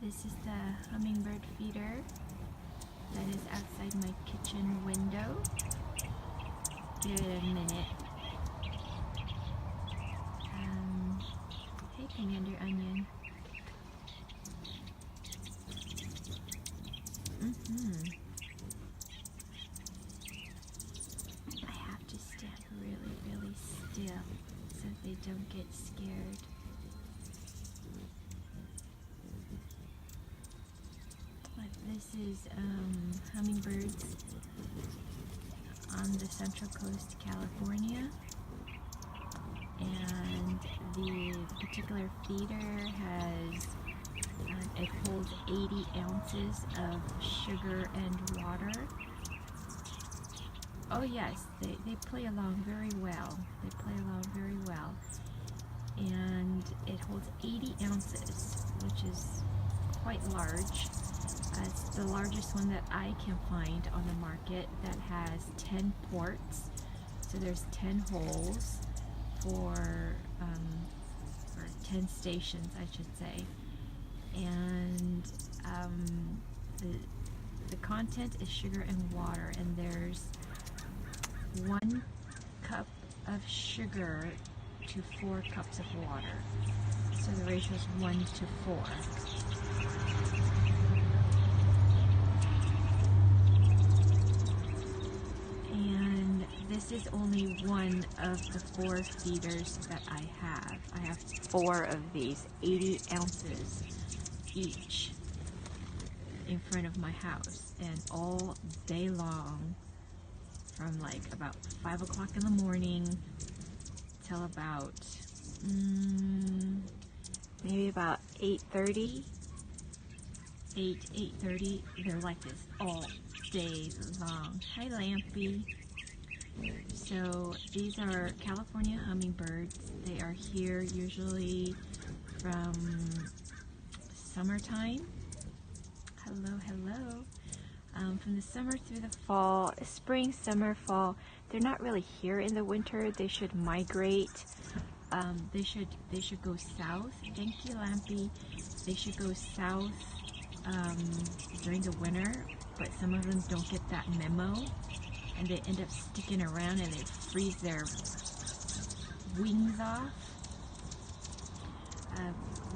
This is the hummingbird feeder that is outside my kitchen window. Give it a minute. Hey, Commander Onion. I have to stand really still so they don't get scared. But this is hummingbirds on the Central Coast, California, and the particular feeder has it holds 80 ounces of sugar and water. Oh yes, they play along very well. They play along very well. And it holds 80 ounces, which is quite large. It's the largest one that I can find on the market that has 10 ports. So there's 10 holes for or 10 stations, I should say. And the content is sugar and water, and there's 1 cup of sugar to 4 cups of water. So the ratio is 1 to 4. And this is only one of the 4 feeders that I have. I have 4 of these, 80 ounces each, in front of my house, and all day long, from like about 5 o'clock in the morning till about maybe about 8:30. 8:30. They're like this all day long. Hi, Lampy. So these are California hummingbirds. They are here usually from summertime. Hello. From the summer through the fall, spring, summer, fall. They're not really here in the winter. They should migrate. They should go south. Thank you, Lampy. They should go south during the winter, but some of them don't get that memo, and they end up sticking around and they freeze their wings off.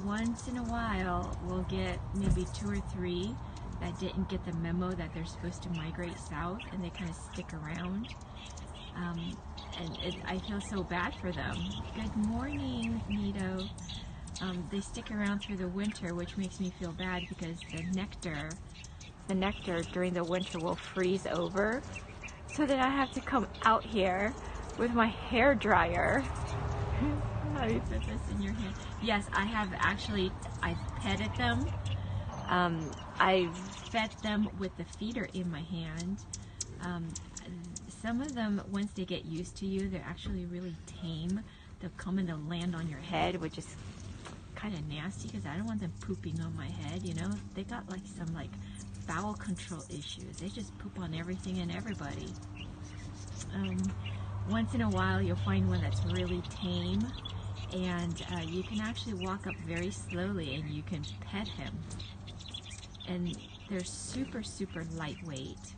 Once in a while, we'll get maybe 2 or 3 that didn't get the memo that they're supposed to migrate south, and they kind of stick around. I feel so bad for them. Good morning, Nito. They stick around through the winter, which makes me feel bad because the nectar during the winter will freeze over, so that I have to come out here with my hair dryer. How do you put this in your hand? Yes, I have actually. I've petted them. I've fed them with the feeder in my hand. Some of them, once they get used to you, they're actually really tame. They'll come and they'll land on your head, which is kind of nasty because I don't want them pooping on my head, you know? They got like some bowel control issues. They just poop on everything and everybody. Once in a while you'll find one that's really tame, and you can actually walk up very slowly and you can pet him. And they're super lightweight.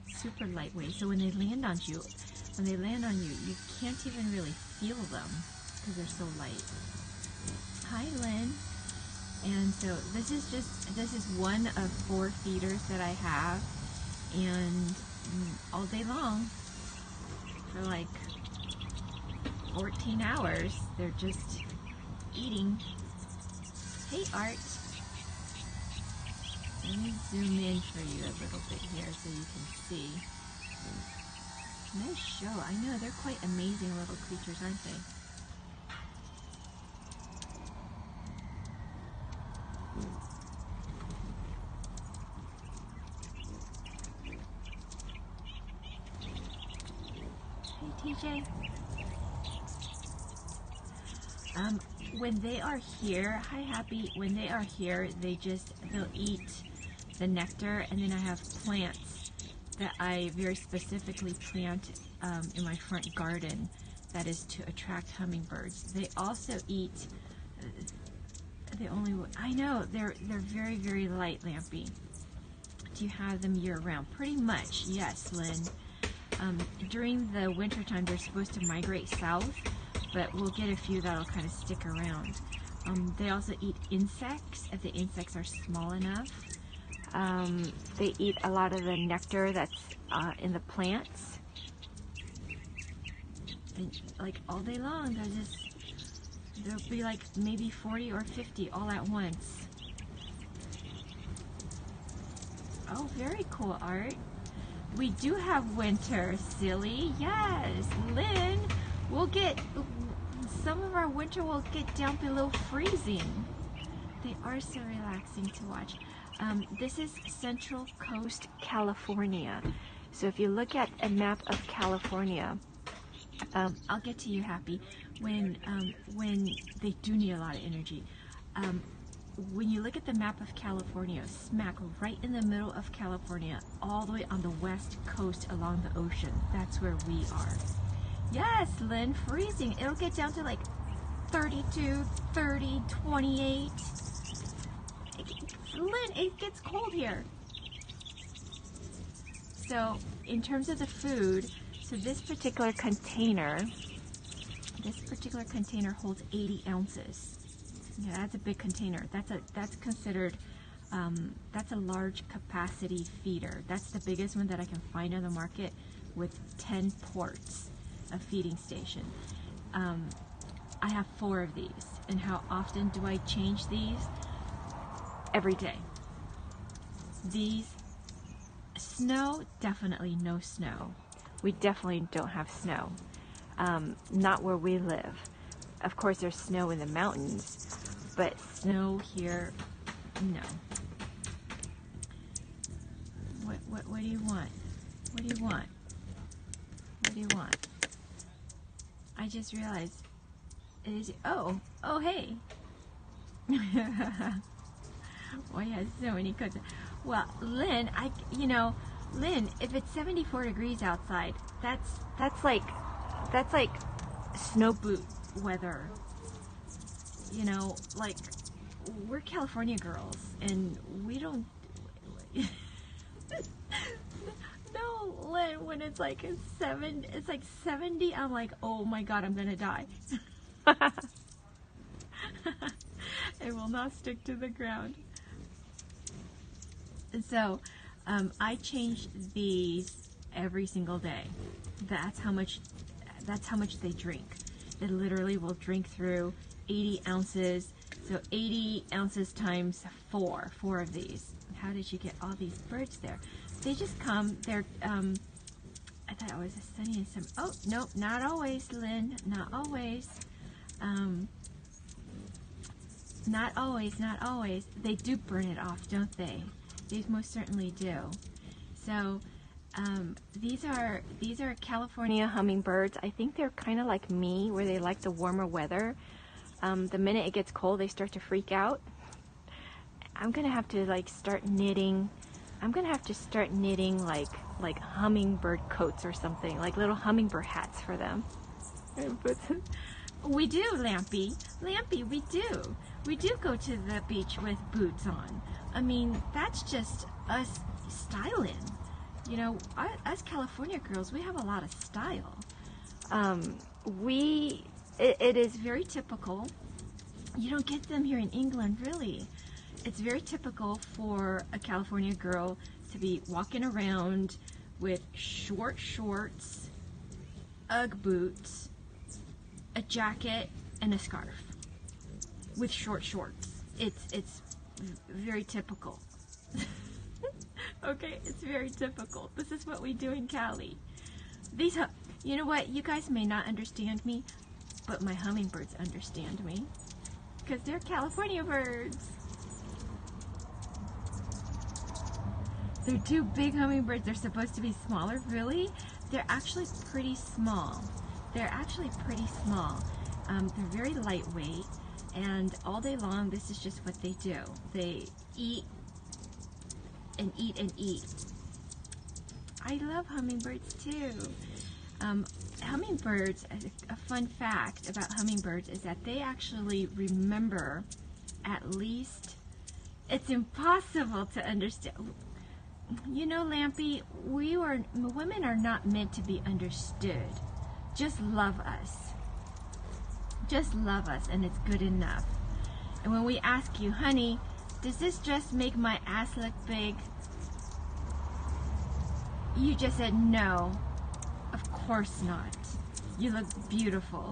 Super lightweight. So when they land on you, you can't even really feel them because they're so light. Hi, Lynn. And so this is one of 4 feeders that I have, and all day long for like 14 hours they're just eating. Hey, Art. Let me zoom in for you a little bit here so you can see. Nice show. I know, they're quite amazing little creatures, aren't they? Hey, TJ. When they are here, hi Happy, when they are here, they'll eat the nectar, and then I have plants that I very specifically plant in my front garden that is to attract hummingbirds. They also eat The only I know they're very, very light, Lampy. Do you have them year round? Pretty much, yes, Lynn. During the winter time, they're supposed to migrate south, but we'll get a few that'll kind of stick around. They also eat insects if the insects are small enough. They eat a lot of the nectar that's in the plants. And like all day long, there'll be like maybe 40 or 50 all at once. Oh, very cool, Art. We do have winter, silly. Yes, Lynn, some of our winter will get down below freezing. They are so relaxing to watch. This is Central Coast, California. So if you look at a map of California, I'll get to you, Happy, when they do need a lot of energy. When you look at the map of California, smack right in the middle of California, all the way on the west coast along the ocean, that's where we are. Yes, Lynn, freezing. It'll get down to like 32, 30, 28. Lynn, it gets cold here. So in terms of the food, so this particular container holds 80 ounces. Yeah, that's a big container. That's considered, that's a large capacity feeder. That's the biggest one that I can find on the market with 10 ports, a feeding station. I have 4 of these. And how often do I change these? Every day. These, snow, definitely no snow. We definitely don't have snow. Not where we live. Of course, there's snow in the mountains, but snow here, no. What do you want? What do you want? What do you want? I just realized it is. Oh, hey. Well, he has so many coats. Well, Lynn, Lynn, if it's 74 degrees outside, that's like snow boot weather. Like, we're California girls, and we don't. No, Lynn, when it's like 70, I'm like, oh my God, I'm gonna die. It will not stick to the ground. So, I change these every single day. That's how much they drink. They literally will drink through 80 ounces. So 80 ounces times 4 of these. How did you get all these birds there? They just come. They're, I thought it was a sunny and some. Oh, no, not always, Lynn. Not always. Not always, not always. They do burn it off, don't they? These most certainly do. So, these are California hummingbirds. I think they're kind of like me, where they like the warmer weather. The minute it gets cold, they start to freak out. I'm gonna have to start knitting. I'm gonna have to start knitting like hummingbird coats or something, like little hummingbird hats for them. We do, Lampy. Lampy, we do. We do go to the beach with boots on. I mean, that's just us styling. Us California girls, we have a lot of style. It is very typical. You don't get them here in England, really. It's very typical for a California girl to be walking around with short shorts, Ugg boots, a jacket, and a scarf with short shorts. It's very typical. Okay, it's very typical. This is what we do in Cali. You know what? You guys may not understand me, but my hummingbirds understand me, because they're California birds. They're 2 big hummingbirds. They're supposed to be smaller. Really? They're actually pretty small. They're actually pretty small. They're very lightweight, and all day long, this is just what they do. They eat and eat and eat. I love hummingbirds too. Hummingbirds, a fun fact about hummingbirds is that they actually remember at least, it's impossible to understand. You know, Lampy, women are not meant to be understood. Just love us. Just love us, and it's good enough. And when we ask you, honey, does this dress make my ass look big? You just said, no, of course not. You look beautiful.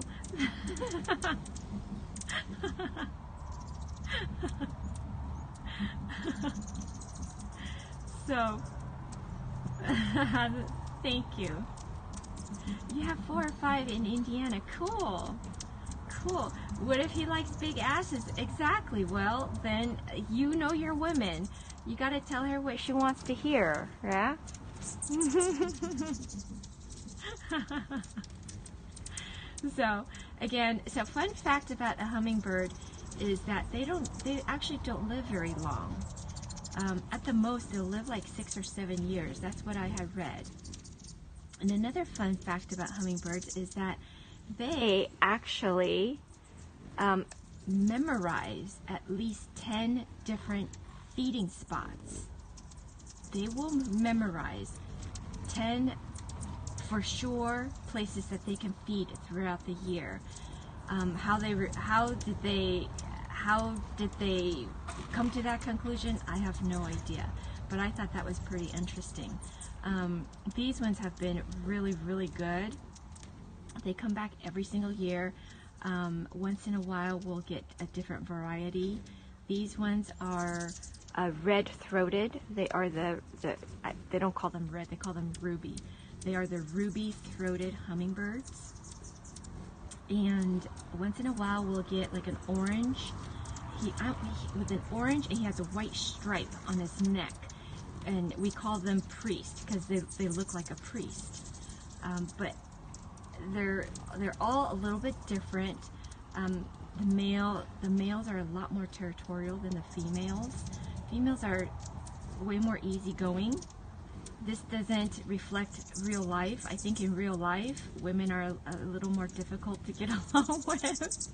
So, thank you. You have 4 or 5 in Indiana. Cool. Cool. What if he likes big asses? Exactly. Well, then you know your women. You got to tell her what she wants to hear, yeah? So, again, so fun fact about a hummingbird is that they actually don't live very long. At the most, they'll live like 6 or 7 years. That's what I have read. And another fun fact about hummingbirds is that they actually memorize at least 10 different feeding spots. They will memorize 10 for sure places that they can feed throughout the year. How did they come to that conclusion? I have no idea, but I thought that was pretty interesting. These ones have been really, really good. They come back every single year. Once in a while we'll get a different variety. These ones are red-throated. They are they don't call them red, they call them ruby. They are the ruby-throated hummingbirds. And once in a while we'll get like an orange. With an orange, and he has a white stripe on his neck. And we call them priest because they look like a priest. But they're all a little bit different. The males are a lot more territorial than the females. Females are way more easygoing. This doesn't reflect real life. I think in real life, women are a little more difficult to get along with.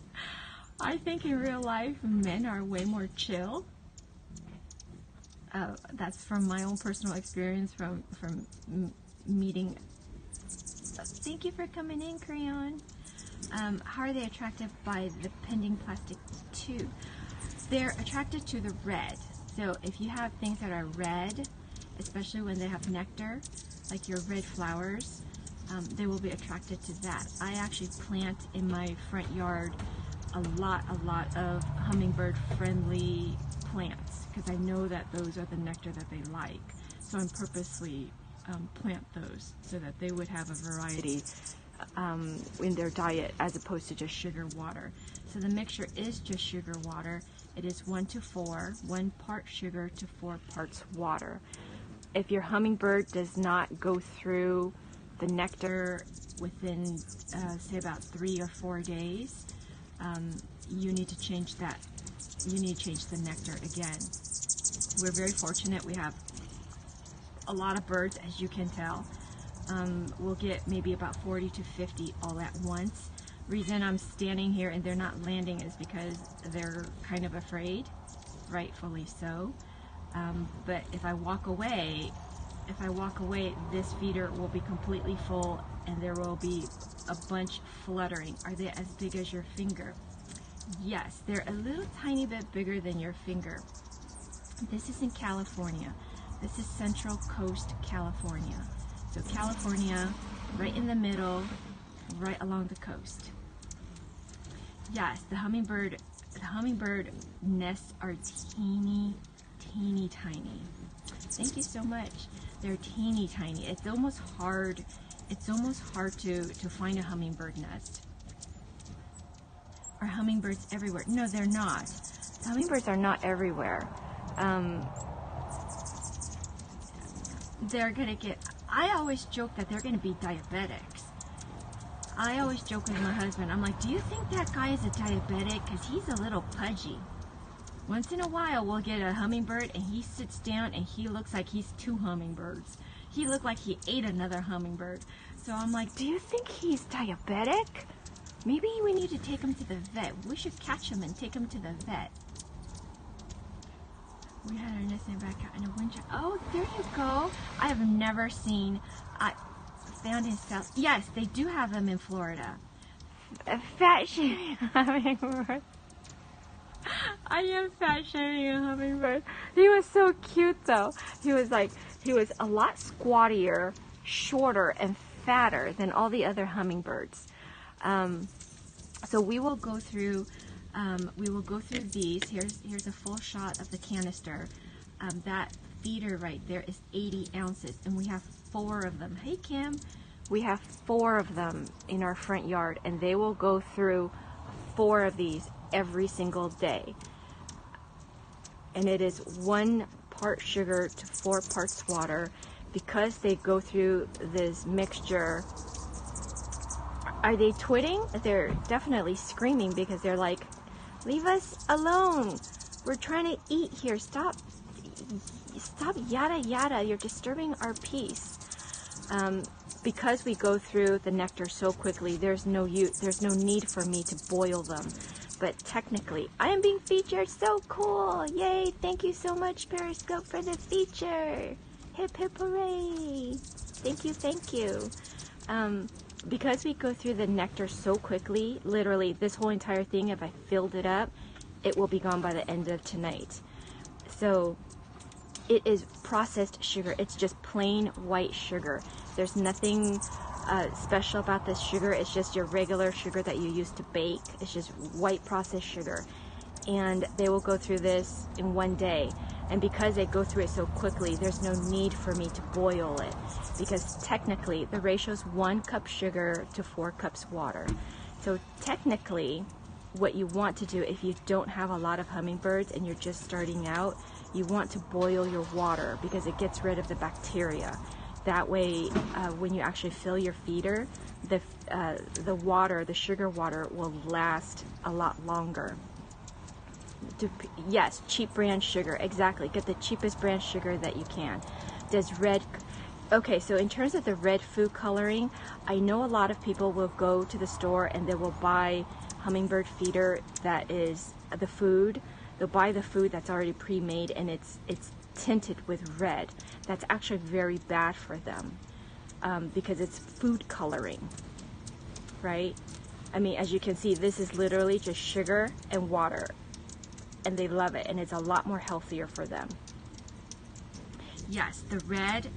I think in real life, men are way more chill. That's from my own personal experience from meeting. Thank you for coming in, Crayon. How are they attracted by the pending plastic tube? They're attracted to the red. So if you have things that are red, especially when they have nectar, like your red flowers, they will be attracted to that. I actually plant in my front yard a lot of hummingbird-friendly plants because I know that those are the nectar that they like. So I'm purposely plant those so that they would have a variety in their diet as opposed to just sugar water. So the mixture is just sugar water. It is 1 to 4, 1 part sugar to 4 parts water. If your hummingbird does not go through the nectar within, say, about 3 or 4 days, you need to change that. You need to change the nectar again. We're very fortunate. We have a lot of birds, as you can tell. We'll get maybe about 40 to 50 all at once. Reason I'm standing here and they're not landing is because they're kind of afraid, rightfully so. But if I walk away, this feeder will be completely full and there will be a bunch fluttering. Are they as big as your finger? Yes, they're a little tiny bit bigger than your finger. This is in California. This is Central Coast, California. So California, right in the middle, right along the coast. Yes, the hummingbird nests are teeny tiny. Thank you so much. They're teeny tiny. It's almost hard to find a hummingbird nest. Are hummingbirds everywhere? No, they're not. Hummingbirds are not everywhere. They're gonna get, I always joke that they're gonna be diabetics. I always joke with my husband, I'm like, do you think that guy is a diabetic? Because he's a little pudgy. Once in a while, we'll get a hummingbird and he sits down and he looks like he's 2 hummingbirds. He looked like he ate another hummingbird. So I'm like, do you think he's diabetic? Maybe we need to take him to the vet. We should catch him and take him to the vet. We had our nest in the backyard in a winter. Oh, there you go. I have never seen, found in South. Yes, they do have them in Florida. A fat shaming hummingbird. I am fat shaming a hummingbird. He was so cute though. He was a lot squattier, shorter, and fatter than all the other hummingbirds. So we will go through these. Here's a full shot of the canister. That feeder right there is 80 ounces, and we have 4 of them. Hey Kim, we have 4 of them in our front yard, and they will go through 4 of these every single day. And it is 1 part sugar to 4 parts water, because they go through this mixture. Are they twitting? They're definitely screaming because they're like, leave us alone. We're trying to eat here. Stop yada yada. You're disturbing our peace. Because we go through the nectar so quickly, there's no need for me to boil them. But technically, I am being featured. So cool. Yay. Thank you so much, Periscope, for the feature. Hip hip hooray. Thank you, thank you. Because we go through the nectar so quickly, literally this whole entire thing, if I filled it up, it will be gone by the end of tonight. So it is processed sugar. It's just plain white sugar. There's nothing special about this sugar. It's just your regular sugar that you use to bake. It's just white processed sugar. And they will go through this in 1 day. And because they go through it so quickly, there's no need for me to boil it. Because technically, the ratio is 1 cup sugar to 4 cups water. So technically, what you want to do if you don't have a lot of hummingbirds and you're just starting out, you want to boil your water because it gets rid of the bacteria. That way, when you actually fill your feeder, the water, the sugar water, will last a lot longer. Yes, cheap brand sugar, exactly. Get the cheapest brand sugar that you can. Does red... Okay, so in terms of the red food coloring, I know a lot of people will go to the store and they will buy hummingbird feeder that is the food. They'll buy the food that's already pre-made and it's tinted with red. That's actually very bad for them because it's food coloring, right? I mean, as you can see, this is literally just sugar and water. And they love it, and it's a lot more healthier for them. Yes, the red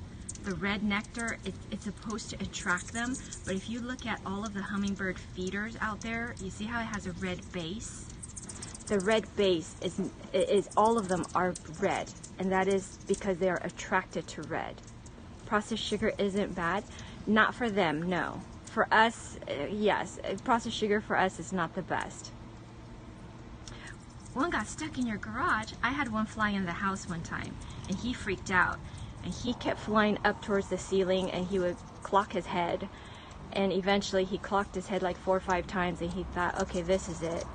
nectar, it's supposed to attract them, but if you look at all of the hummingbird feeders out there, you see how it has a red base? The red base is all of them are red, and that is because they are attracted to red. Processed sugar isn't bad, not for them, no. For us, yes, processed sugar for us is not the best. One got stuck in your garage. I had one fly in the house one time, and he freaked out. And he kept flying up towards the ceiling, and he would clock his head. And eventually, he clocked his head like 4 or 5 times, and he thought, okay, this is it.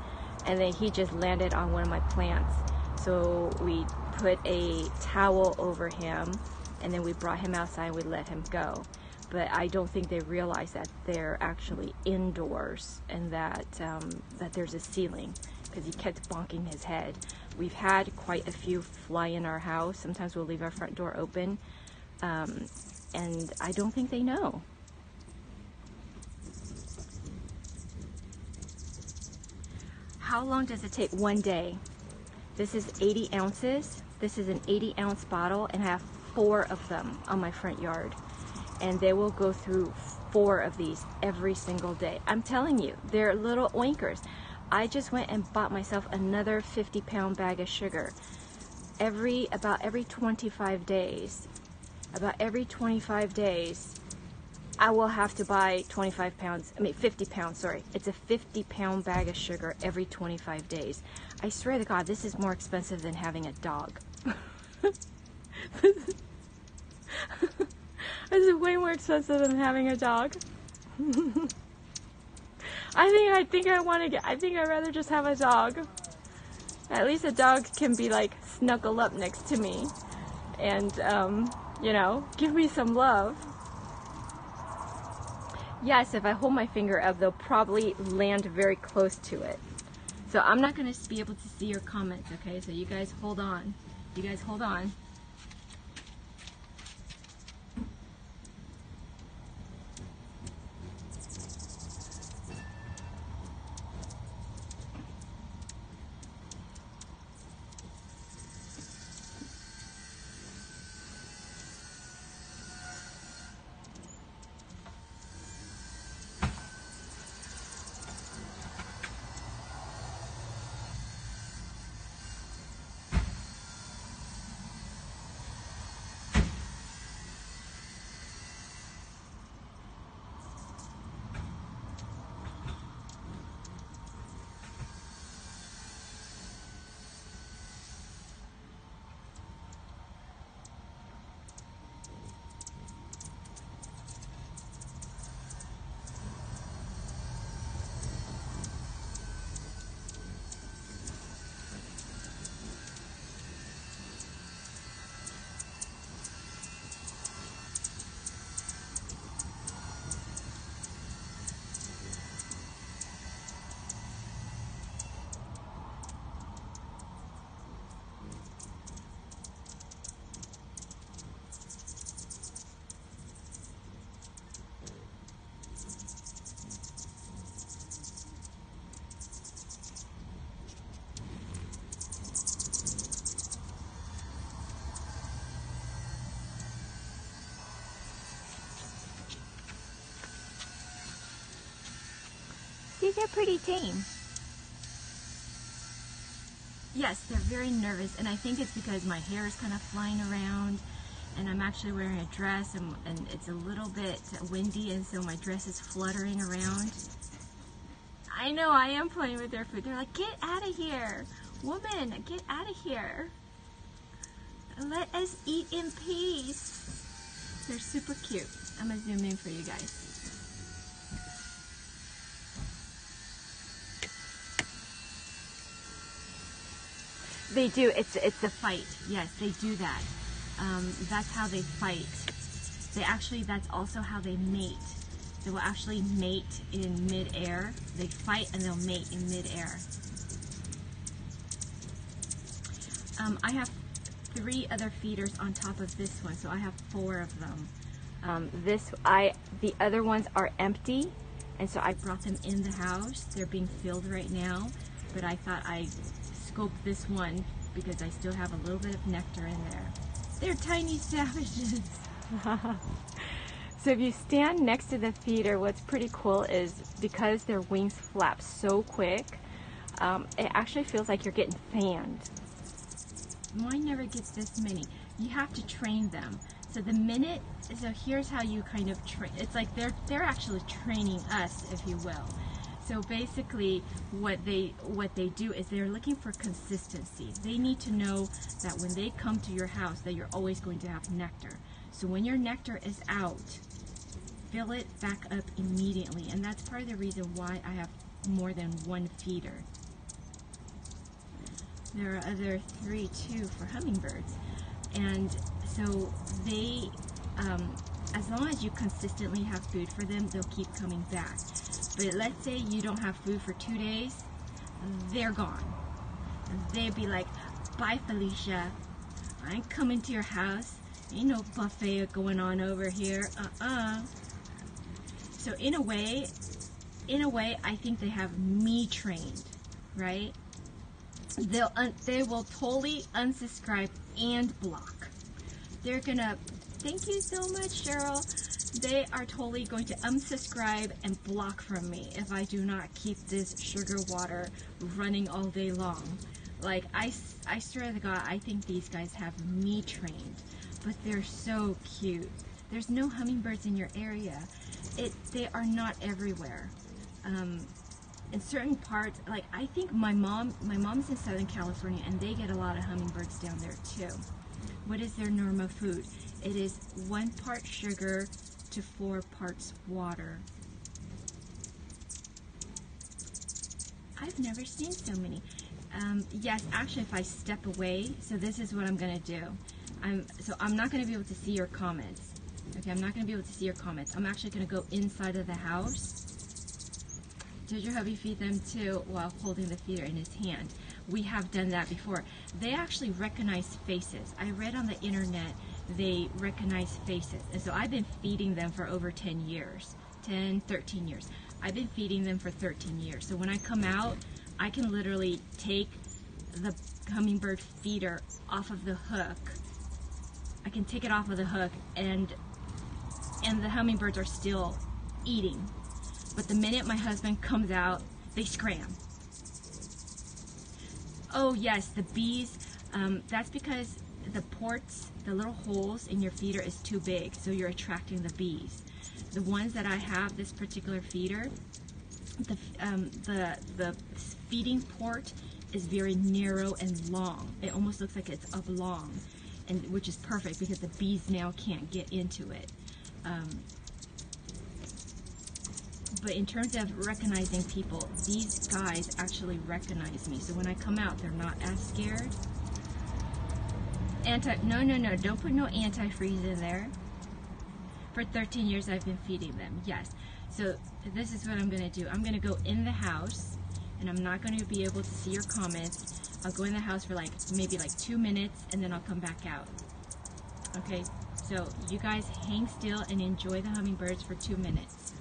And then he just landed on one of my plants. So we put a towel over him, and then we brought him outside, and we let him go. But I don't think they realize that they're actually indoors, and that there's a ceiling. Because he kept bonking his head. We've had quite a few fly in our house. Sometimes we'll leave our front door open, and I don't think they know. How long does it take? 1 day. This is 80 ounces. This is an 80-ounce bottle, and I have 4 of them on my front yard. And they will go through 4 of these every single day. I'm telling you, they're little oinkers. I just went and bought myself another 50-pound bag of sugar. About every 25 days, I will have to buy 50 pounds, sorry. It's a 50-pound bag of sugar every 25 days. I swear to God, this is more expensive than having a dog. This is way more expensive than having a dog. I think I'd rather just have a dog. At least a dog can be like snuggle up next to me and you know, give me some love. Yes, if I hold my finger up, they'll probably land very close to it. So I'm not going to be able to see your comments, okay? So you guys hold on. You guys hold on. See, they're pretty tame. Yes, they're very nervous, and I think it's because my hair is kind of flying around, and I'm actually wearing a dress, and it's a little bit windy, and so my dress is fluttering around. I know, I am playing with their food. They're like, get out of here. Woman, get out of here. Let us eat in peace. They're super cute. I'm going to zoom in for you guys. They do. It's a fight. Yes, they do that. That's how they fight. That's also how they mate. They will actually mate in mid-air. They fight and they'll mate in mid-air. I have 3 other feeders on top of this one, so I have 4 of them. The other ones are empty, and so I brought them in the house. They're being filled right now, but I thought I'd scope this one because I still have a little bit of nectar in there. They're tiny savages. So if you stand next to the feeder, what's pretty cool is because their wings flap so quick, it actually feels like you're getting fanned. Mine never gets this many. You have to train them. So here's how you kind of train. It's like they're actually training us, if you will. So basically what they do is they're looking for consistency. They need to know that when they come to your house that you're always going to have nectar. So when your nectar is out, fill it back up immediately. And that's part of the reason why I have more than 1 feeder. There are other 3 too for hummingbirds. And so they, as long as you consistently have food for them, they'll keep coming back. But let's say you don't have food for 2 days, they're gone. They'd be like, bye Felicia, I ain't coming to your house. Ain't no buffet going on over here. So in a way, I think they have me trained, right? They will totally unsubscribe and block. They're gonna, thank you so much, Cheryl. They are totally going to unsubscribe and block from me if I do not keep this sugar water running all day long. Like, I swear to God, I think these guys have me trained, but they're so cute. There's no hummingbirds in your area. They are not everywhere. In certain parts, like I think my mom's in Southern California, and they get a lot of hummingbirds down there too. What is their normal food? It is 1 part sugar to 4 parts water. I've never seen so many. Yes, actually, if I step away, so this is what I'm gonna do. I'm not gonna be able to see your comments. Okay, I'm not gonna be able to see your comments. I'm actually gonna go inside of the house. Did your hubby feed them too while holding the feeder in his hand? we have done that before. They actually recognize faces. I read on the internet they recognize faces. And so I've been feeding them for over 10 years, 10, 13 years. I've been feeding them for 13 years. So when I come out, I can literally take the hummingbird feeder off of the hook. I can take it off of the hook, and the hummingbirds are still eating. But the minute my husband comes out, they scram. Oh yes, the bees, that's because the ports, the little holes in your feeder is too big, so you're attracting the bees. The ones that I have, this particular feeder, the feeding port is very narrow and long. It almost looks like it's oblong, and which is perfect because the bees now can't get into it. But in terms of recognizing people, these guys actually recognize me. So when I come out, they're not as scared. No, don't put no antifreeze in there. For 13 years I've been feeding them, yes. So this is what I'm gonna do. I'm gonna go in the house, and I'm not gonna be able to see your comments. I'll go in the house for maybe 2 minutes, and then I'll come back out. Okay, so you guys hang still and enjoy the hummingbirds for 2 minutes.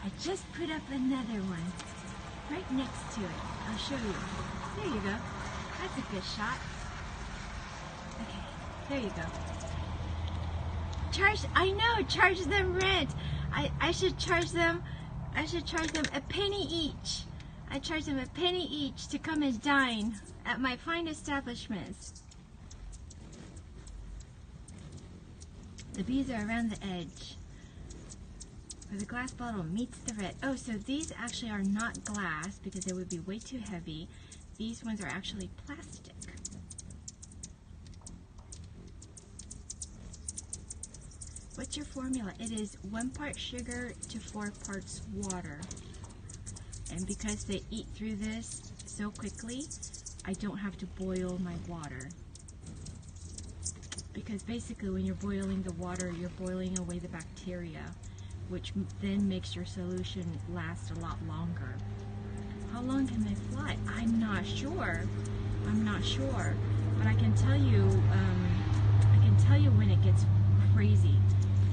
I just put up another one right next to it. I'll show you. There you go. That's a good shot. Okay, there you go. Charge them rent. I should charge them a penny each. I charge them a penny each to come and dine at my fine establishments. The bees are around the edge, where the glass bottle meets the red. Oh, so these actually are not glass because they would be way too heavy. These ones are actually plastic. What's your formula? It is 1 part sugar to 4 parts water. And because they eat through this so quickly, I don't have to boil my water. Because basically when you're boiling the water, you're boiling away the bacteria, which then makes your solution last a lot longer. How long can they fly? I'm not sure. I'm not sure. But I can tell you when it gets crazy.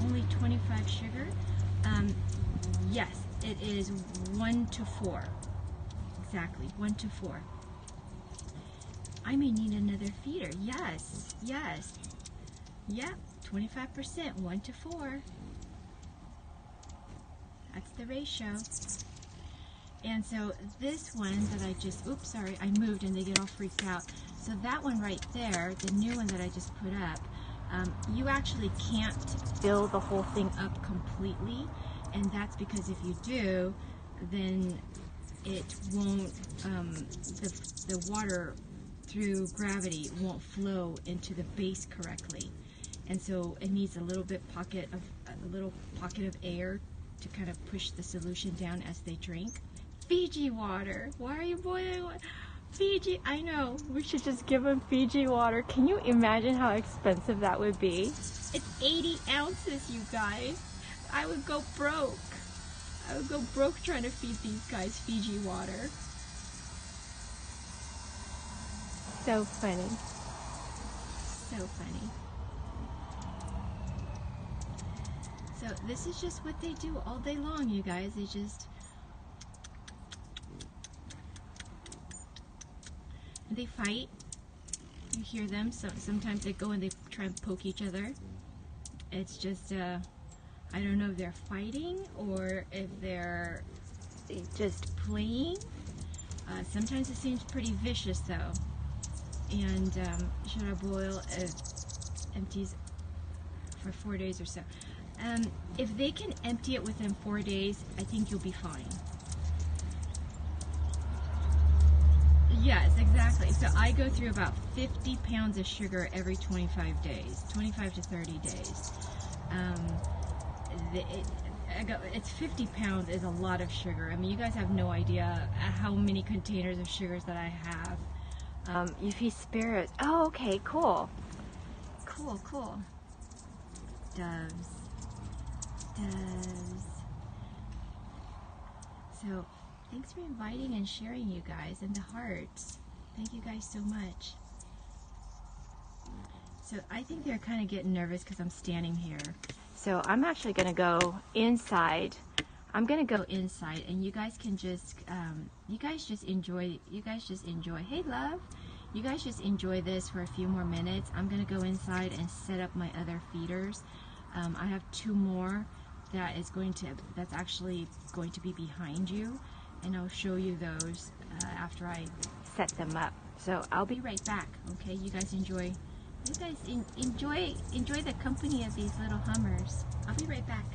Only 25 sugar? Yes, it is 1 to 4. Exactly, 1 to 4. I may need another feeder. Yes, yes. Yep, 25%, 1 to 4. That's the ratio. And so this one that I just, oops, sorry, I moved and they get all freaked out. So that one right there, the new one that I just put up, you actually can't fill the whole thing up completely. And that's because if you do, then it won't, the water through gravity won't flow into the base correctly. And so it needs a little pocket of air to kind of push the solution down as they drink. Fiji water. Why are you boiling water? Fiji, I know. We should just give them Fiji water. Can you imagine how expensive that would be? It's 80 ounces, you guys. I would go broke. I would go broke trying to feed these guys Fiji water. So funny. So funny. So this is just what they do all day long, you guys. They just... they fight. You hear them. So sometimes they go and they try and poke each other. It's just, I don't know if they're fighting or if they're just playing. Sometimes it seems pretty vicious though. And should I boil empties for 4 days or so? If they can empty it within 4 days, I think you'll be fine. Yes, exactly. So I go through about 50 pounds of sugar every 25 days, 25 to 30 days. It's 50 pounds is a lot of sugar. I mean, you guys have no idea how many containers of sugars that I have. You feed sparrows. Oh, okay, cool. Cool, cool. Doves. Doves. So, thanks for inviting and sharing, you guys, and the hearts. Thank you guys so much. So I think they're kind of getting nervous because I'm standing here. So I'm actually going to go inside. I'm going to go inside, and you guys can just, you guys just enjoy. Hey, love. You guys just enjoy this for a few more minutes. I'm going to go inside and set up my other feeders. I have 2 more that's actually going to be behind you. And I'll show you those after I set them up. So I'll be right back. Okay, you guys enjoy. You guys enjoy the company of these little hummers. I'll be right back.